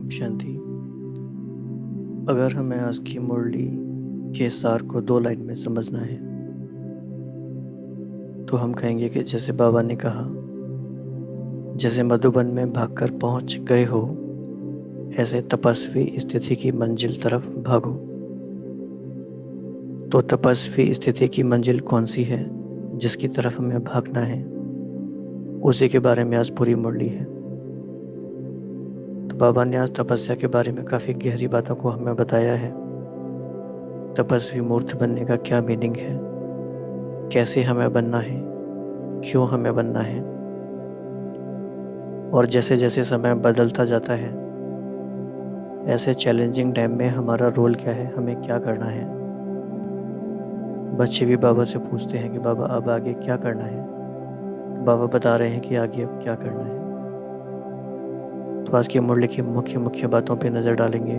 ओम शांति। अगर हमें आज की मुरली के सार को 2 लाइन में समझना है तो हम कहेंगे कि जैसे बाबा ने कहा, जैसे मधुबन में भागकर पहुंच गए हो, ऐसे तपस्वी स्थिति की मंजिल तरफ भागो। तो तपस्वी स्थिति की मंजिल कौन सी है जिसकी तरफ हमें भागना है, उसी के बारे में आज पूरी मुरली है। तो बाबा ने आज तपस्या के बारे में काफ़ी गहरी बातों को हमें बताया है। तपस्वी मूर्त बनने का क्या मीनिंग है, कैसे हमें बनना है, क्यों हमें बनना है, और जैसे जैसे समय बदलता जाता है ऐसे चैलेंजिंग टाइम में हमारा रोल क्या है, हमें क्या करना है। बच्चे भी बाबा से पूछते हैं कि बाबा अब आगे क्या करना है, तो बाबा बता रहे हैं कि आगे अब क्या करना है। तो आज की मुरली की मुख्य मुख्य बातों पे नज़र डालेंगे।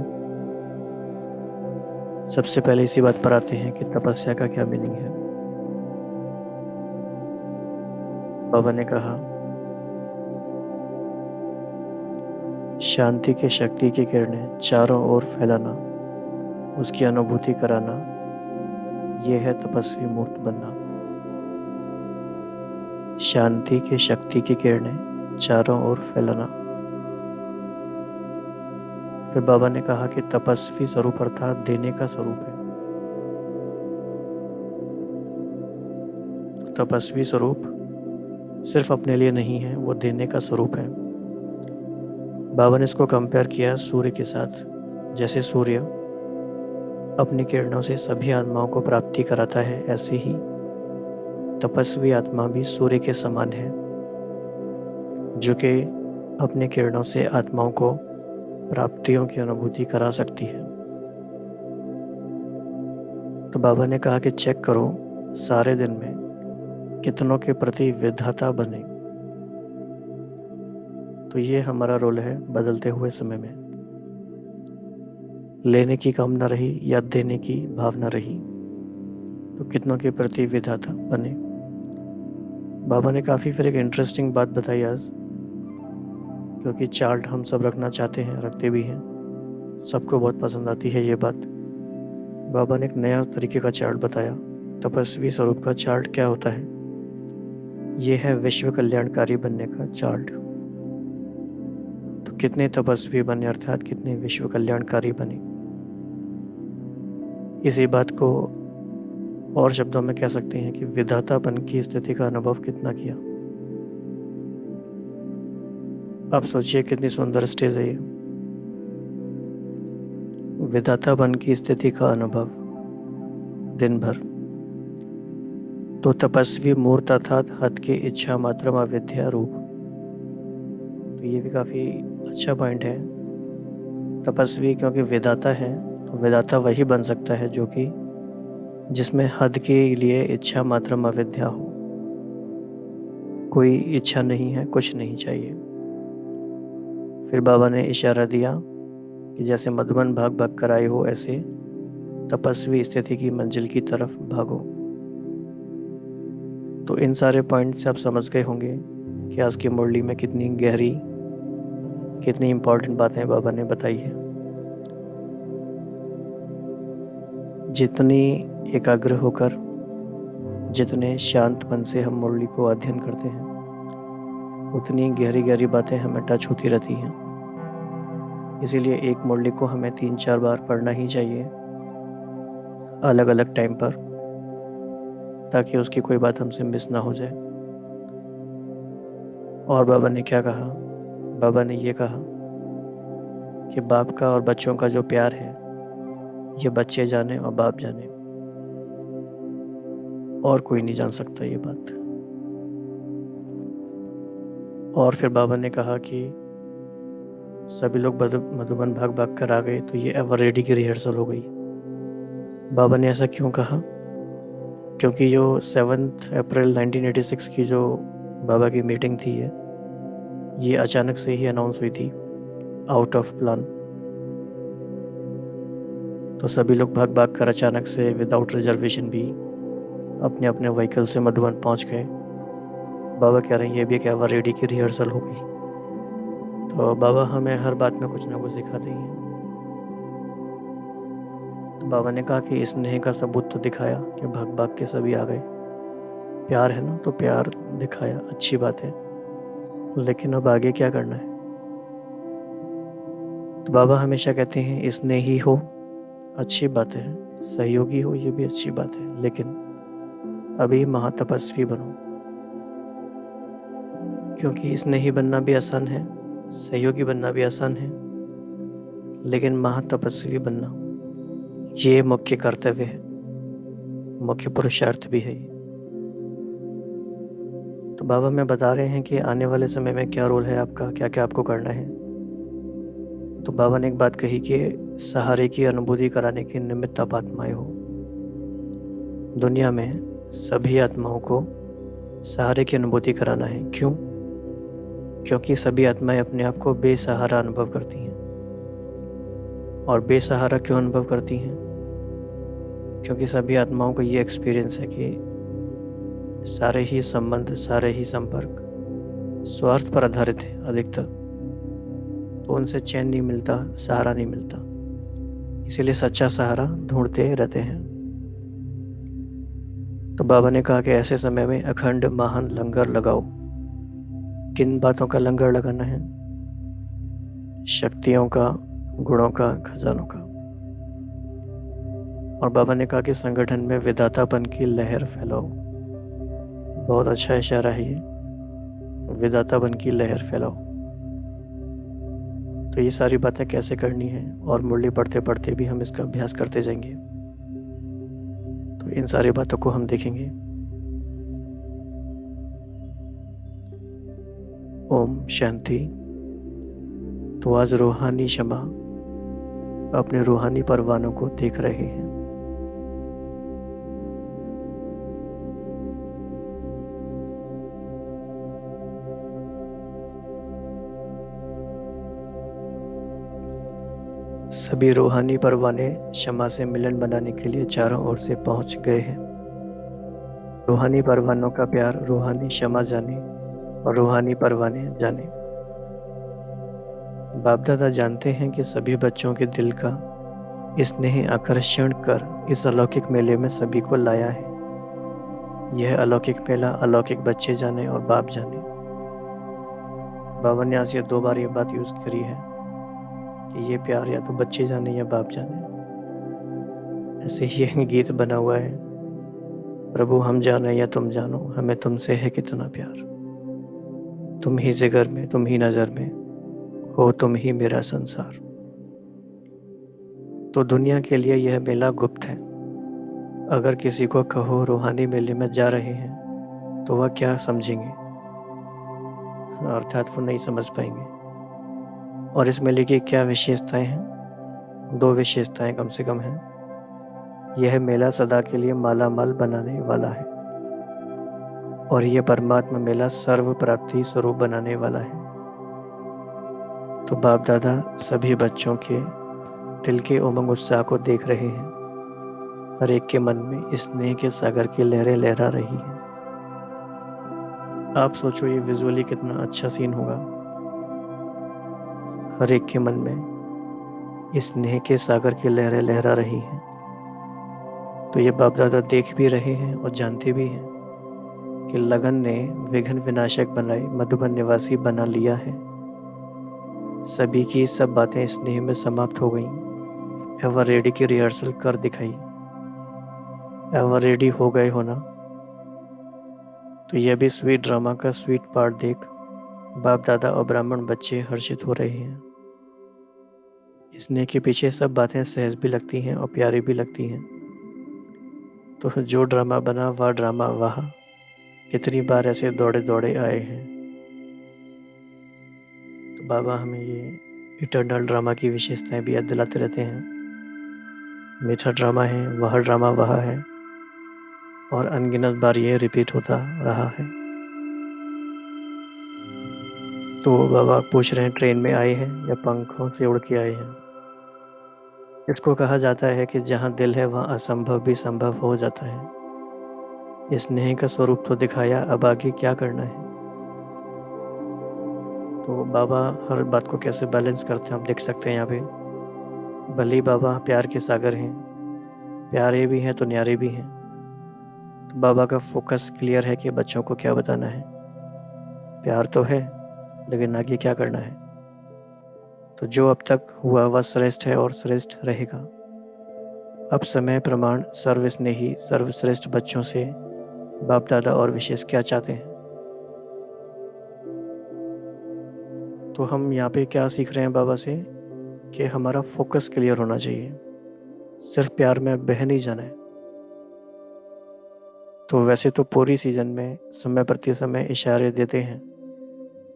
सबसे पहले इसी बात पर आते हैं कि तपस्या का क्या मीनिंग है। बाबा ने कहा, शांति की शक्ति की किरणें चारों ओर फैलाना, उसकी अनुभूति कराना, ये है तपस्वी मूर्त बनना। शांति की शक्ति की किरणें चारों ओर फैलाना। फिर बाबा ने कहा कि तपस्वी स्वरूप अर्थात देने का स्वरूप है। तो तपस्वी स्वरूप सिर्फ अपने लिए नहीं है, वो देने का स्वरूप है। बाबा ने इसको कंपेयर किया सूर्य के साथ। जैसे सूर्य अपनी किरणों से सभी आत्माओं को प्राप्ति कराता है, ऐसे ही तपस्वी आत्मा भी सूर्य के समान है, जो कि अपने किरणों से आत्माओं को प्राप्तियों की अनुभूति करा सकती है। तो बाबा ने कहा कि चेक करो सारे दिन में कितनों के प्रति विधाता बने। तो ये हमारा रोल है बदलते हुए समय में। लेने की कामना रही या देने की भावना रही, तो कितनों के प्रति विधाता बने। बाबा ने काफ़ी फिर एक इंटरेस्टिंग बात बताई आज, क्योंकि चार्ट हम सब रखना चाहते हैं, रखते भी हैं, सबको बहुत पसंद आती है ये बात। बाबा ने एक नया तरीके का चार्ट बताया। तपस्वी स्वरूप का चार्ट क्या होता है, ये है विश्व कल्याणकारी बनने का चार्ट। तो कितने तपस्वी बने अर्थात कितने विश्व कल्याणकारी बने। इसी बात को और शब्दों में कह सकते हैं कि विधातापन की स्थिति का अनुभव कितना किया। आप सोचिए कितनी सुंदर स्टेज है ये। विधातापन की स्थिति का अनुभव दिन भर। तो तपस्वी मूर्त अर्थात हद की इच्छा मात्र अविद्या रूप। तो ये भी काफ़ी अच्छा पॉइंट है। तपस्वी क्योंकि विधाता है, तो विधाता वही बन सकता है जो कि जिसमें हद के लिए इच्छा मात्र अविद्या हो। कोई इच्छा नहीं है, कुछ नहीं चाहिए। फिर बाबा ने इशारा दिया कि जैसे मधुबन भाग भाग कर आए हो, ऐसे तपस्वी स्थिति की मंजिल की तरफ भागो। तो इन सारे पॉइंट से आप समझ गए होंगे कि आज की मुरली में कितनी गहरी, कितनी इम्पोर्टेंट बातें बाबा ने बताई है। जितनी एकाग्र होकर, जितने शांत मन से हम मुरली को अध्ययन करते हैं, उतनी गहरी गहरी बातें हमें टच होती रहती हैं। इसीलिए एक मुरली को हमें 3-4 बार पढ़ना ही चाहिए, अलग अलग टाइम पर, ताकि उसकी कोई बात हमसे मिस ना हो जाए। और बाबा ने क्या कहा, बाबा ने ये कहा कि बाप का और बच्चों का जो प्यार है, ये बच्चे जाने और बाप जाने, और कोई नहीं जान सकता ये बात। और फिर बाबा ने कहा कि सभी लोग मधुबन भाग भाग कर आ गए, तो ये एवर रेडी की रिहर्सल हो गई। बाबा ने ऐसा क्यों कहा, क्योंकि जो 7 अप्रैल 1986 की जो बाबा की मीटिंग थी, ये अचानक से ही अनाउंस हुई थी, आउट ऑफ प्लान। तो सभी लोग भाग भाग कर अचानक से विदाउट रिजर्वेशन भी अपने अपने व्हीकल से मधुबन पहुंच गए। बाबा कह रहे हैं ये भी एक एवर रेडी की रिहर्सल हो गई। तो बाबा हमें हर बात में कुछ ना कुछ सिखाते ही हैं। तो बाबा ने कहा कि स्नेह का सबूत तो दिखाया कि भाग भाग के सभी आ गए, प्यार है ना, तो प्यार दिखाया, अच्छी बात है, लेकिन अब आगे क्या करना है। तो बाबा हमेशा कहते हैं स्नेही हो, अच्छी बात है, सहयोगी हो, ये भी अच्छी बात है, लेकिन अभी महातपस्वी बनो। क्योंकि स्नेही बनना भी आसान है, सहयोगी बनना भी आसान है, लेकिन महातपस्वी बनना ये मुख्य कर्तव्य है, मुख्य पुरुषार्थ भी है ये। तो बाबा मैं बता रहे हैं कि आने वाले समय में क्या रोल है आपका, क्या क्या आपको करना है। तो बाबा ने एक बात कही कि सहारे की अनुभूति कराने के निमित्त आप आत्माएं हो। दुनिया में सभी आत्माओं को सहारे की अनुभूति कराना है। क्यों? क्योंकि सभी आत्माएं अपने आप को बेसहारा अनुभव करती हैं। और बेसहारा क्यों अनुभव करती हैं? क्योंकि सभी आत्माओं को ये एक्सपीरियंस है कि सारे ही संबंध, सारे ही संपर्क स्वार्थ पर आधारित है अधिकतर। तो उनसे चैन नहीं मिलता, सहारा नहीं मिलता, इसीलिए सच्चा सहारा ढूंढते रहते हैं। तो बाबा ने कहा कि ऐसे समय में अखंड महान लंगर लगाओ। किन बातों का लंगर लगाना है? शक्तियों का, गुणों का, खजानों का। और बाबा ने कहा कि संगठन में विधातापन की लहर फैलाओ। बहुत अच्छा इशारा है ये, विधातापन की लहर फैलाओ। तो ये सारी बातें कैसे करनी है, और मुरली पढ़ते पढ़ते भी हम इसका अभ्यास करते जाएंगे। तो इन सारी बातों को हम देखेंगे। ओम शांति। तो आज रूहानी क्षमा अपने रूहानी परवानों को देख रहे हैं। सभी रूहानी परवाने क्षमा से मिलन बनाने के लिए चारों ओर से पहुंच गए हैं। रूहानी परवानों का प्यार रूहानी क्षमा जाने और रूहानी परवाने जाने। बाप दादा जानते हैं कि सभी बच्चों के दिल का स्नेह आकर्षण कर इस अलौकिक मेले में सभी को लाया है। यह अलौकिक मेला अलौकिक बच्चे जाने और बाप जाने। बाबा ने आज ये 2 बार ये बात यूज करी है कि ये प्यार या तो बच्चे जाने या बाप जाने। ऐसे ही एक गीत बना हुआ है, प्रभु हम जाने या तुम जानो, हमें तुमसे है कितना प्यार। तुम ही जिगर में, तुम ही नजर में हो, तुम ही मेरा संसार। तो दुनिया के लिए यह मेला गुप्त है। अगर किसी को कहो रूहानी मेले में जा रहे हैं तो वह क्या समझेंगे, अर्थात वो नहीं समझ पाएंगे। और इस मेले की क्या विशेषताएं हैं? 2 विशेषताएं कम से कम हैं। यह मेला सदा के लिए माला माल बनाने वाला है, और यह परमात्मा मेला सर्व प्राप्ति स्वरूप बनाने वाला है। तो बाप दादा सभी बच्चों के दिल के उमंग उत्साह को देख रहे हैं। हर एक के मन में स्नेह के सागर की लहरें लहरा रही हैं। आप सोचो ये विजुअली कितना अच्छा सीन होगा। हर एक के मन में स्नेह के सागर की लहरें लहरा रही हैं। तो ये बाप दादा देख भी रहे हैं और जानते भी हैं कि लगन ने विघ्न विनाशक बनाए मधुबन निवासी बना लिया है। सभी की सब बातें स्नेह में समाप्त हो गईं। एवर रेडी की रिहर्सल कर दिखाई। एवर रेडी हो गए हो ना? तो यह भी स्वीट ड्रामा का स्वीट पार्ट देख बाप दादा और ब्राह्मण बच्चे हर्षित हो रहे हैं। स्नेह के पीछे सब बातें सहज भी लगती हैं और प्यारी भी लगती हैं। तो जो ड्रामा बना वह ड्रामा वाह, कितनी बार ऐसे दौड़े दौड़े आए हैं। तो बाबा हमें ये इटर्नल ड्रामा की विशेषताएं भी याद दिलाते रहते हैं। मीठा ड्रामा है, वह ड्रामा वह है, और अनगिनत बार ये रिपीट होता रहा है। तो बाबा पूछ रहे हैं ट्रेन में आए हैं या पंखों से उड़ के आए हैं। इसको कहा जाता है कि जहाँ दिल है वहाँ असंभव भी संभव हो जाता है। स्नेह का स्वरूप तो दिखाया, अब आगे क्या करना है। तो बाबा हर बात को कैसे बैलेंस करते हैं आप देख सकते हैं यहाँ पे। भले ही बाबा प्यार के सागर हैं, प्यारे भी हैं तो न्यारे भी हैं। तो बाबा का फोकस क्लियर है कि बच्चों को क्या बताना है। प्यार तो है, लेकिन आगे क्या करना है। तो जो अब तक हुआ वह श्रेष्ठ है और श्रेष्ठ रहेगा। अब समय प्रमाण सर्वस्नेही सर्वश्रेष्ठ बच्चों से बाप दादा और विशेष क्या चाहते हैं। तो हम यहाँ पे क्या सीख रहे हैं बाबा से कि हमारा फोकस क्लियर होना चाहिए, सिर्फ प्यार में बह नहीं जाना है। तो वैसे तो पूरी सीजन में समय प्रति समय इशारे देते हैं,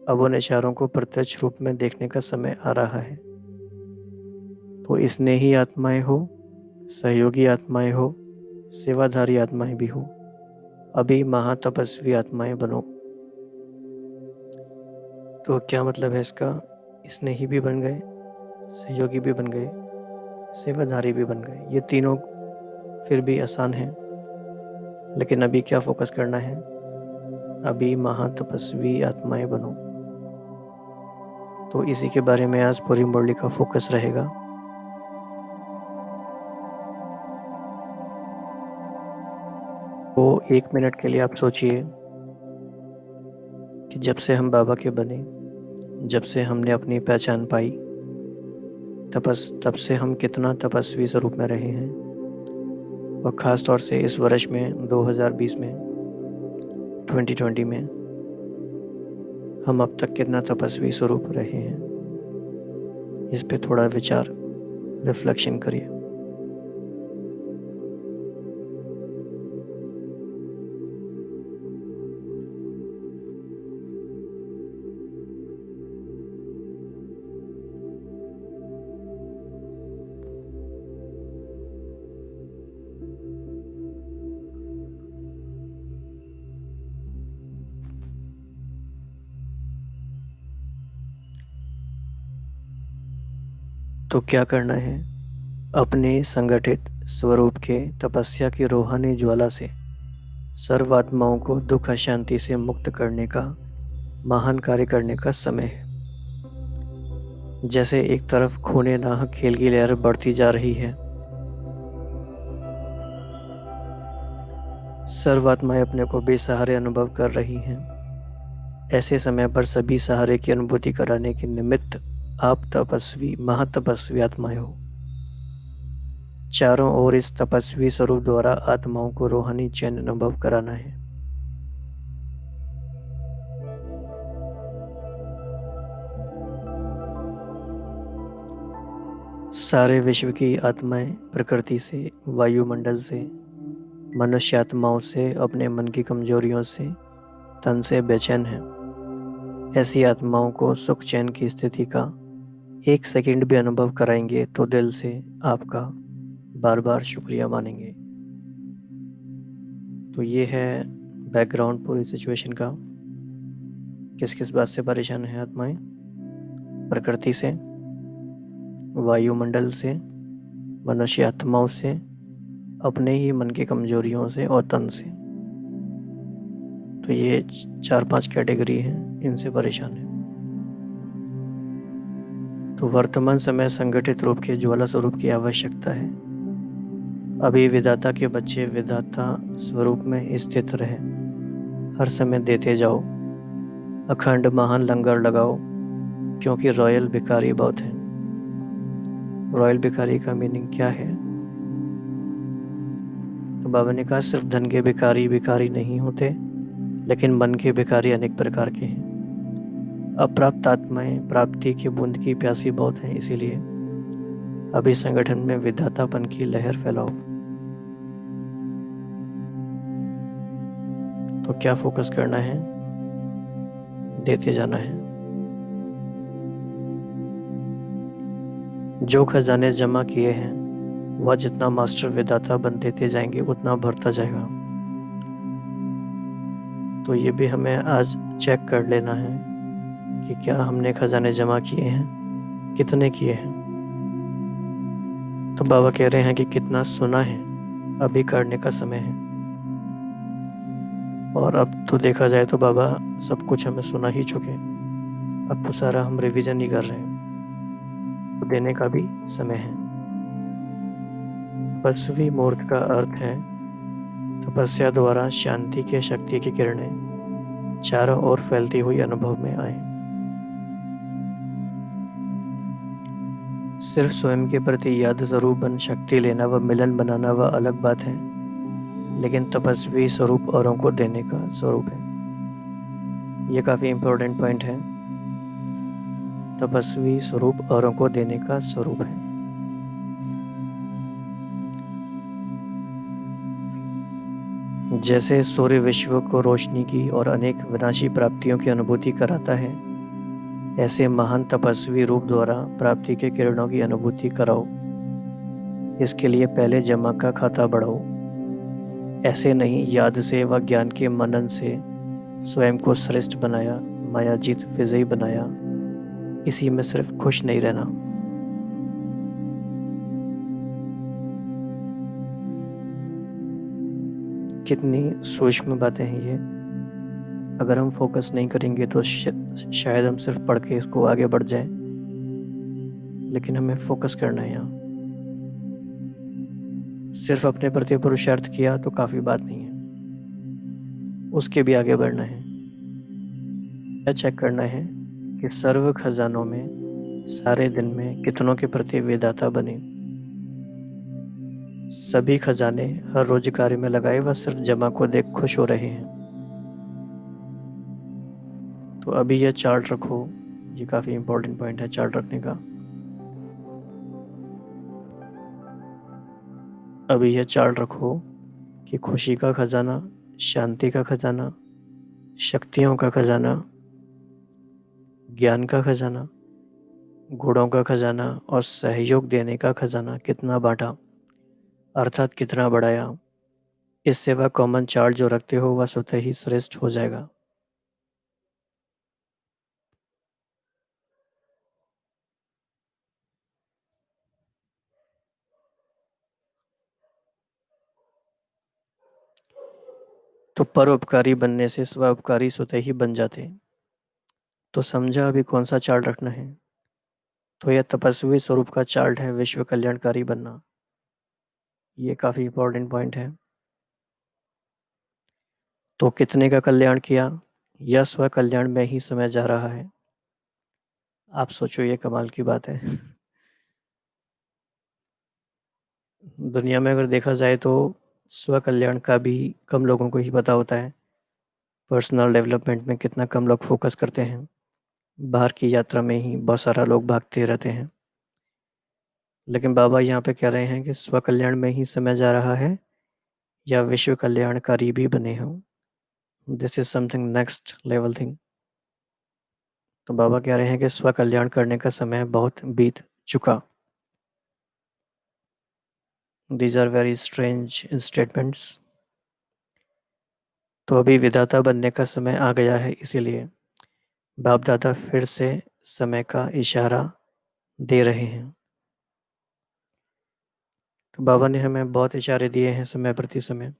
अब उन इशारों को प्रत्यक्ष रूप में देखने का समय आ रहा है। तो स्नेही आत्माएं हो, सहयोगी आत्माएं हो, सेवाधारी आत्माएं भी हो, अभी महातपस्वी आत्माएं बनो। तो क्या मतलब है इसका? स्नेही भी बन गए, सहयोगी भी बन गए, सेवाधारी भी बन गए। ये तीनों फिर भी आसान है, लेकिन अभी क्या फोकस करना है? अभी महातपस्वी आत्माएं बनो। तो इसी के बारे में आज पूरी मुरली का फोकस रहेगा। तो 1 मिनट के लिए आप सोचिए कि जब से हम बाबा के बने, जब से हमने अपनी पहचान पाई, तब से हम कितना तपस्वी स्वरूप में रहे हैं। और ख़ास तौर से इस वर्ष में 2020 में 2020 में हम अब तक कितना तपस्वी स्वरूप रहे हैं, इस पे थोड़ा विचार रिफ्लेक्शन करिए। तो क्या करना है? अपने संगठित स्वरूप के तपस्या की रूहानी ज्वाला से सर्व आत्माओं को दुख अशांति से मुक्त करने का महान कार्य करने का समय है। जैसे एक तरफ खूने नाहक खेल की लहर बढ़ती जा रही है, सर्व आत्माएं अपने को बेसहारे अनुभव कर रही हैं। ऐसे समय पर सभी सहारे की अनुभूति कराने के निमित्त आप तपस्वी महातपस्वी आत्माएं हो। चारों ओर इस तपस्वी स्वरूप द्वारा आत्माओं को रूहानी चैन अनुभव कराना है। सारे विश्व की आत्माएं प्रकृति से, वायुमंडल से, मनुष्य आत्माओं से, अपने मन की कमजोरियों से, तन से बेचैन हैं। ऐसी आत्माओं को सुख चैन की स्थिति का 1 सेकंड भी अनुभव कराएंगे तो दिल से आपका बार बार शुक्रिया मानेंगे। तो ये है बैकग्राउंड पूरी सिचुएशन का। किस किस बात से परेशान है आत्माएं? प्रकृति से, वायुमंडल से, मनुष्य आत्माओं से, अपने ही मन की कमजोरियों से और तन से। तो ये 4-5 कैटेगरी हैं, इनसे परेशान है। तो वर्तमान समय संगठित रूप के ज्वाला स्वरूप की आवश्यकता है। अभी विधाता के बच्चे विधाता स्वरूप में स्थित रहे, हर समय देते जाओ, अखंड महान लंगर लगाओ, क्योंकि रॉयल भिखारी बहुत हैं। रॉयल भिखारी का मीनिंग क्या है? तो बाबा ने कहा सिर्फ धन के भिखारी भिखारी नहीं होते, लेकिन मन के भिखारी अनेक प्रकार के हैं। अप्राप्त आत्माएं प्राप्ति की बूंद की प्यासी बहुत हैं, इसीलिए अभी संगठन में विधातापन की लहर फैलाओ। तो क्या फोकस करना है? देते जाना है। जो खजाने जमा किए हैं वह जितना मास्टर विधाता बन देते जाएंगे उतना बढ़ता जाएगा। तो ये भी हमें आज चेक कर लेना है कि क्या हमने खजाने जमा किए हैं, कितने किए हैं। तो बाबा कह रहे हैं कि कितना सुना है, अभी करने का समय है। और अब तो देखा जाए तो बाबा सब कुछ हमें सुना ही चुके, अब तो सारा हम रिवीजन ही कर रहे हैं, तो देने का भी समय है। तपस्वी मुहूर्त का अर्थ है तपस्या द्वारा शांति के शक्ति की किरणें चारों ओर फैलती हुई अनुभव में आए। सिर्फ स्वयं के प्रति याद स्वरूप बन शक्ति लेना व मिलन बनाना वह अलग बात है, लेकिन तपस्वी स्वरूप औरों को देने का स्वरूप है। ये काफी इंपॉर्टेंट पॉइंट है। तपस्वी स्वरूप औरों को देने का स्वरूप है। जैसे सूर्य विश्व को रोशनी की और अनेक विनाशी प्राप्तियों की अनुभूति कराता है, ऐसे महान तपस्वी रूप द्वारा प्राप्ति के किरणों की अनुभूति कराओ। इसके लिए पहले जमा का खाता बढ़ाओ। ऐसे नहीं, याद से व ज्ञान के मनन से स्वयं को श्रेष्ठ बनाया, मायाजीत विजयी बनाया, इसी में सिर्फ खुश नहीं रहना। कितनी सूक्ष्म बातें हैं ये। अगर हम फोकस नहीं करेंगे तो शायद हम सिर्फ पढ़ के इसको आगे बढ़ जाएं, लेकिन हमें फोकस करना है यहाँ। सिर्फ अपने प्रति पुरुषार्थ किया तो काफी बात नहीं है, उसके भी आगे बढ़ना है। यह चेक करना है कि सर्व खजानों में सारे दिन में कितनों के प्रति विधाता बने। सभी खजाने हर रोज कार्य में लगाए व सिर्फ जमा को देख खुश हो रहे हैं। तो अभी यह चार्ट रखो, ये काफी इंपॉर्टेंट पॉइंट है चार्ट रखने का। अभी यह चार्ट रखो कि खुशी का खजाना, शांति का खजाना, शक्तियों का खजाना, ज्ञान का खजाना, गुणों का खजाना और सहयोग देने का खजाना कितना बांटा, अर्थात कितना बढ़ाया। इससे वह कॉमन चार्ट जो रखते हो वह स्वतः ही श्रेष्ठ हो जाएगा। तो परोपकारी बनने से स्वउपकारी स्वतः ही बन जाते हैं। तो समझा अभी कौन सा चार्ट रखना है। तो यह तपस्वी स्वरूप का चार्ट है, विश्व कल्याणकारी बनना। ये काफी इंपॉर्टेंट पॉइंट है। तो कितने का कल्याण किया, यह स्व कल्याण में ही समय जा रहा है। आप सोचो, ये कमाल की बात है। दुनिया में अगर देखा जाए तो स्व कल्याण का भी कम लोगों को ही पता होता है। पर्सनल डेवलपमेंट में कितना कम लोग फोकस करते हैं। बाहर की यात्रा में ही बहुत सारा लोग भागते रहते हैं। लेकिन बाबा यहाँ पे कह रहे हैं कि स्व कल्याण में ही समय जा रहा है या विश्व कल्याणकारी भी बने हो। This is something next level thing. तो बाबा कह रहे हैं कि स्व कल्याण करने का समय बहुत बीत चुका। These are very strange statements. तो अभी विधाता बनने का समय आ गया है, इसीलिए बाप दादा फिर से समय का इशारा दे रहे हैं। तो बाबा ने हमें बहुत इशारे दिए हैं समय प्रति समय।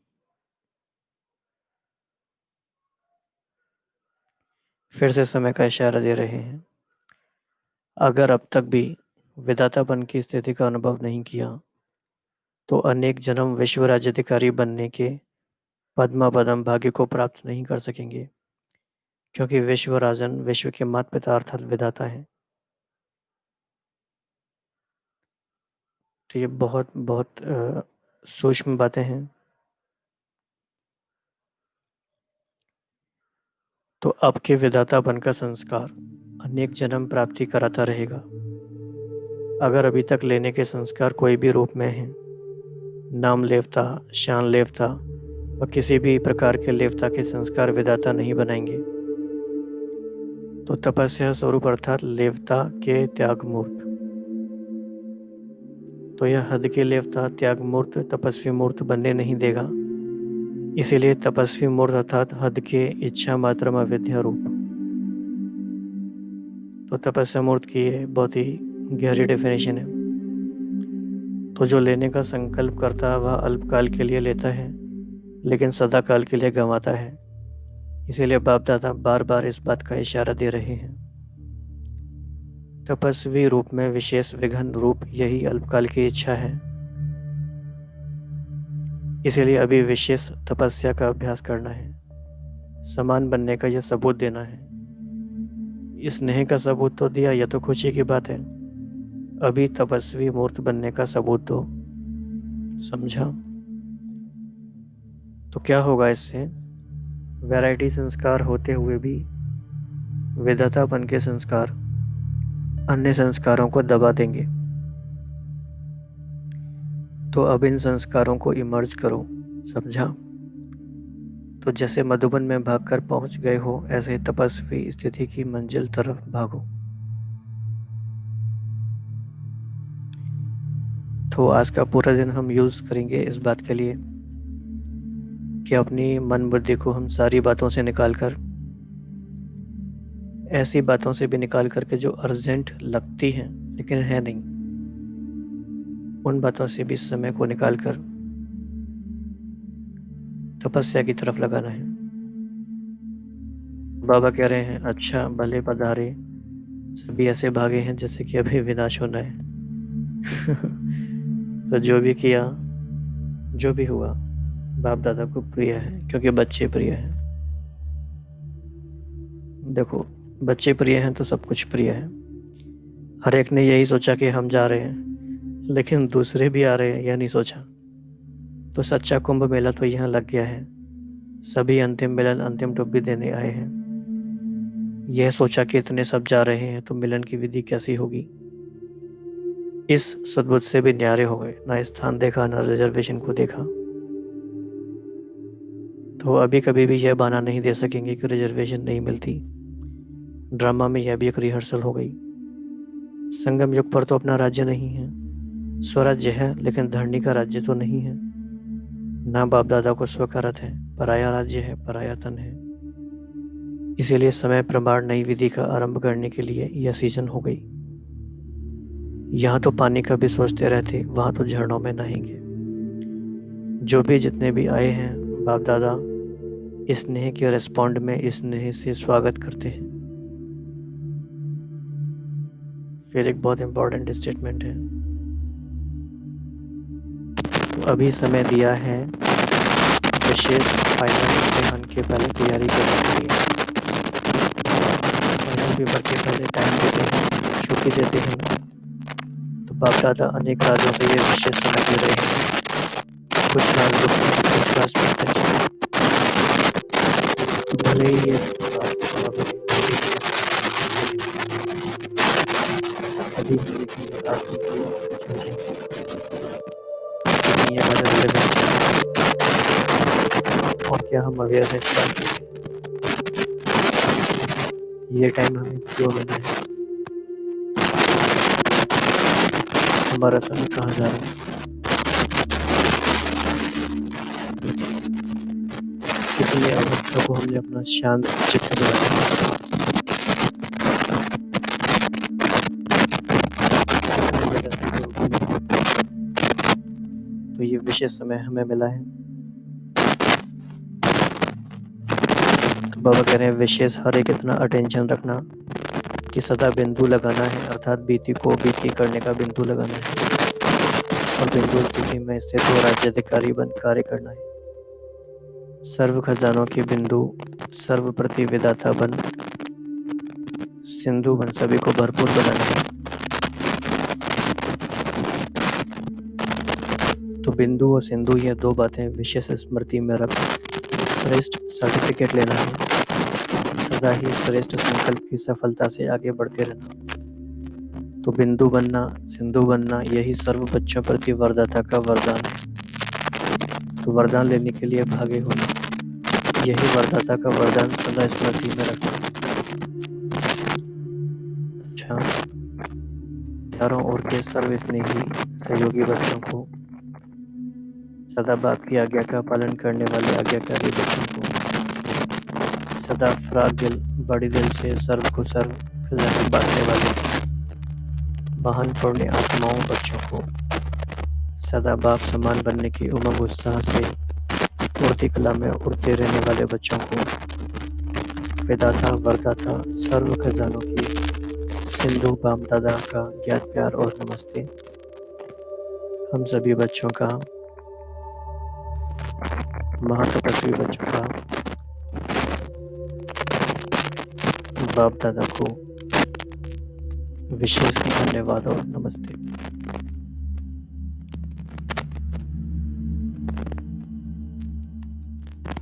फिर से समय का इशारा दे रहे हैं। अगर अब तक भी विधातापन की स्थिति का अनुभव नहीं किया तो अनेक जन्म विश्व राज्याधिकारी बनने के पद्मा पदम भाग्य को प्राप्त नहीं कर सकेंगे, क्योंकि विश्व राजन विश्व के माता पिता अर्थात विधाता है। तो ये बहुत बहुत सूक्ष्म बातें हैं। तो आपके विधातापन का संस्कार अनेक जन्म प्राप्ति कराता रहेगा। अगर अभी तक लेने के संस्कार कोई भी रूप में हैं, नाम लेवता, शान लेवता व किसी भी प्रकार के लेवता के संस्कार विधाता नहीं बनाएंगे, तो तपस्या स्वरूप अर्थात लेवता के त्याग मूर्त, तो यह हद के लेवता त्याग मूर्त तपस्वी मूर्त बनने नहीं देगा। इसीलिए तपस्वी मूर्त अर्थात हद के इच्छा मात्र में विद्या रूप। तो तपस्या मूर्त की बहुत ही गहरी डेफिनेशन है। तो जो लेने का संकल्प करता है वह अल्पकाल के लिए लेता है, लेकिन सदा काल के लिए गंवाता है। इसीलिए बाप दादा बार बार इस बात का इशारा दे रहे हैं। तपस्वी रूप में विशेष विघन रूप यही अल्पकाल की इच्छा है। इसीलिए अभी विशेष तपस्या का अभ्यास करना है, समान बनने का यह सबूत देना है। इस स्नेह का सबूत तो दिया, यह तो खुशी की बात है। अभी तपस्वी मूर्त बनने का सबूत दो। समझा? तो क्या होगा इससे? वैरायटी संस्कार होते हुए भी विधतापन के संस्कार अन्य संस्कारों को दबा देंगे। तो अब इन संस्कारों को इमर्ज करो। समझा? तो जैसे मधुबन में भागकर पहुंच गए हो, ऐसे तपस्वी स्थिति की मंजिल तरफ भागो। तो आज का पूरा दिन हम यूज करेंगे इस बात के लिए कि अपनी मन बुद्धि को हम सारी बातों से निकाल कर, ऐसी बातों से भी निकाल करके जो अर्जेंट लगती हैं लेकिन है नहीं, उन बातों से भी समय को निकाल कर तपस्या की तरफ लगाना है। बाबा कह रहे हैं, अच्छा भले पधारे, सभी ऐसे भागे हैं जैसे कि अभी विनाश होना है। तो जो भी किया, जो भी हुआ, बाप दादा को प्रिय है, क्योंकि बच्चे प्रिय हैं। देखो, बच्चे प्रिय हैं तो सब कुछ प्रिय है। हर एक ने यही सोचा कि हम जा रहे हैं, लेकिन दूसरे भी आ रहे हैं, यह नहीं सोचा। तो सच्चा कुंभ मेला तो यहाँ लग गया है। सभी अंतिम मिलन, अंतिम डुब्बी देने आए हैं। यह सोचा कि इतने सब जा रहे हैं तो मिलन की विधि कैसी होगी। इस सद्बुद्ध से भी न्यारे हो गए, ना स्थान देखा, ना रिजर्वेशन को देखा। तो अभी कभी भी यह बहाना नहीं दे सकेंगे कि रिजर्वेशन नहीं मिलती। ड्रामा में यह भी एक रिहर्सल हो गई। संगम युग पर तो अपना राज्य नहीं है। स्वराज्य है, लेकिन धरनी का राज्य तो नहीं है। ना बाप दादा को स्व का रथ है, पराया राज्य है, पराया तन है। इसीलिए समय प्रमाण नई विधि का आरंभ करने के लिए यह सीजन हो गई। यहाँ तो पानी का भी सोचते रहते, वहां तो झरनों में नहाएंगे। जो भी जितने भी आए हैं, बाप दादा स्नेह के रिस्पॉन्ड में स्नेह से स्वागत करते हैं। फिर एक बहुत इंपॉर्टेंट स्टेटमेंट है। तो अभी समय दिया है विशेष फाइनल इम्तिहान के पहले तैयारी करने के लिए। फाइनल पेपर के पहले टाइम देते हैं, छुट्टी देते हैं। तो बाप दादा अनेक राज्यों से ये विशेष समय दे रहे हैं। कुछ नाजुक है, कुछ राष्ट्र भले ही ये अभी और क्या हम अवेयर है इस बात की? ये टाइम हमें क्यों लेना है? हमारा समय कहाँ जा रहा है? कितनी अवस्था को हमने अपना शांत चित्त में रखा। तो ये विशेष समय हमें मिला है। तो बाबा कह रहे हैं, विशेष हर एक इतना अटेंशन रखना कि सदा बिंदु लगाना है, अर्थात बीती को बीती करने का बिंदु लगाना है। और बिंदु स्थिति में इससे तो राज्याधिकारी बन कार्य करना है। सर्व खजानों के बिंदु, सर्व प्रति विदाता बन, सिंधु बन, सभी को भरपूर बनाना है। तो बिंदु और सिंधु, ये दो बातें विशेष स्मृति में रख श्रेष्ठ सर्टिफिकेट लेना है। सदा ही श्रेष्ठ संकल्प की सफलता से आगे बढ़ते रहना। तो बिंदु बनना, सिंधु बनना, यही सर्व बच्चों प्रति वरदाता का वरदान है। तो वरदान लेने के लिए भागे होना, यही वरदाता का वरदान सदा स्मृति में रखना। अच्छा, चारों ओर के सर्व स्नेही सहयोगी बच्चों को, सदा बाप की आज्ञा का पालन करने वाले आज्ञाकारी बच्चों को, सदा फ्राग दिल बड़ी दिल से सर्व को सर्व खजाने बांटने वाले महान पुण्य आत्माओं बच्चों को, सदा बाप समान बनने की उमंग उत्साह से उड़ती कला में उड़ते रहने वाले बच्चों को, विदाता वरदाता सर्व खजानों की सिंधु बाम दादा का याद प्यार और नमस्ते। हम सभी बच्चों का, महातपस्वी बच्चों का, बाप दादा को विशेष धन्यवाद और नमस्ते।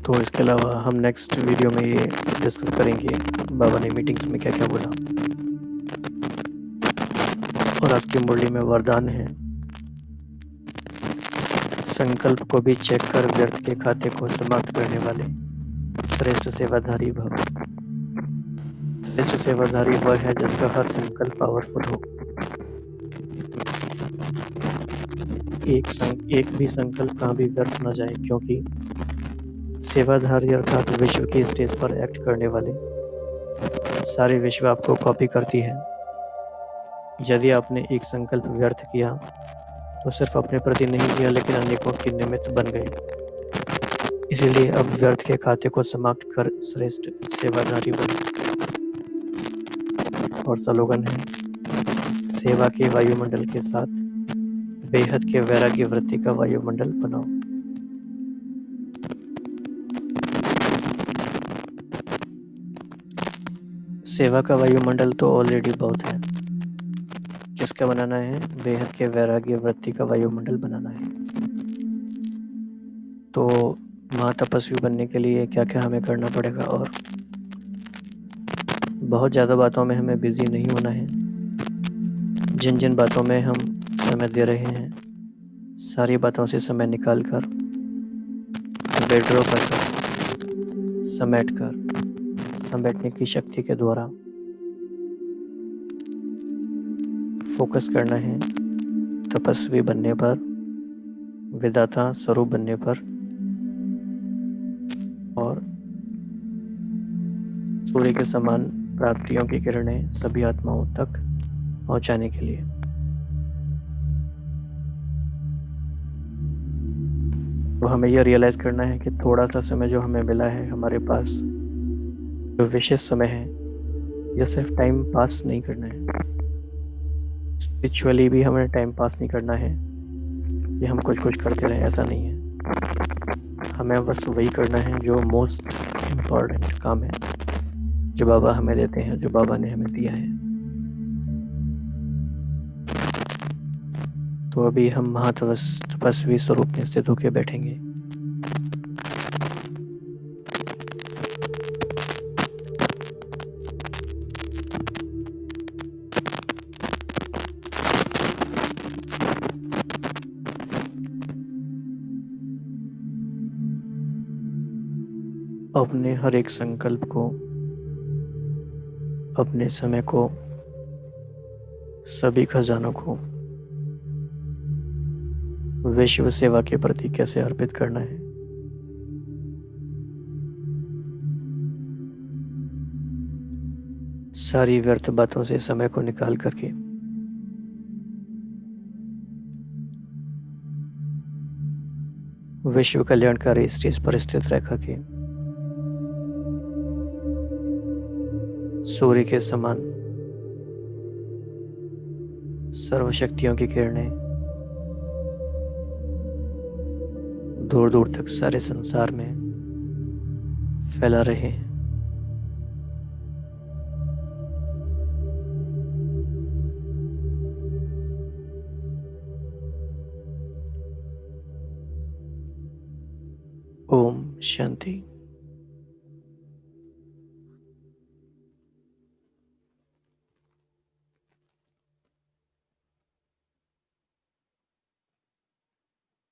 तो इसके अलावा हम नेक्स्ट वीडियो में ये डिस्कस करेंगे बाबा ने मीटिंग्स में क्या क्या बोला। और आज की मुरली में वरदान है, संकल्प को भी चेक कर व्यर्थ के खाते को समाप्त करने वाले श्रेष्ठ सेवाधारी भव। श्रेष्ठ सेवाधारी वह है जिसका हर संकल्प पावरफुल हो। एक भी संकल्प कहाँ भी व्यर्थ न जाए, क्योंकि सेवाधारी अर्थात विश्व की स्टेज पर एक्ट करने वाले सारे विश्व आपको कॉपी करती है। यदि आपने एक संकल्प व्यर्थ किया तो सिर्फ अपने प्रति नहीं किया, लेकिन अनेकों के निमित्त बन गए। इसीलिए अब व्यर्थ के खाते को समाप्त कर श्रेष्ठ सेवाधारी बने। और स्लोगन है, सेवा के वायुमंडल के साथ बेहद के वैराग्य वृत्ति का वायुमंडल बनाओ। सेवा का वायुमंडल तो ऑलरेडी बहुत है, किसका बनाना है? बेहद के वैराग्य वृत्ति का वायुमंडल बनाना है। तो महातपस्वी बनने के लिए क्या क्या हमें करना पड़ेगा? और बहुत ज़्यादा बातों में हमें बिजी नहीं होना है। जिन जिन बातों में हम समय दे रहे हैं, सारी बातों से समय निकाल कर, विड्रॉ कर, समेटने की शक्ति के द्वारा फोकस करना है तपस्वी बनने पर, विदाता स्वरूप बनने पर, और सूर्य के समान प्राप्तियों की किरणें सभी आत्माओं तक पहुंचाने के लिए। तो हमें यह रियलाइज करना है कि थोड़ा सा समय जो हमें मिला है हमारे पास, जो विशेष समय है, यह सिर्फ टाइम पास नहीं करना है, स्पिरिचुअली भी हमें टाइम पास नहीं करना है कि हम कुछ करते रहें। ऐसा नहीं है, हमें बस वही करना है जो मोस्ट इम्पॉर्टेंट काम है, जो बाबा हमें देते हैं, जो बाबा ने हमें दिया है। तो अभी हम महातपस्वी स्वरूप में स्थित होकर बैठेंगे। अपने हर एक संकल्प को, अपने समय को, सभी खजानों को विश्व सेवा के प्रति कैसे अर्पित करना है। सारी व्यर्थ बातों से समय को निकाल करके विश्व कल्याणकारी स्टेज पर स्थित रह करके सूर्य के समान सर्वशक्तियों की किरणें दूर दूर तक सारे संसार में फैला रहे हैं। ओम शांति।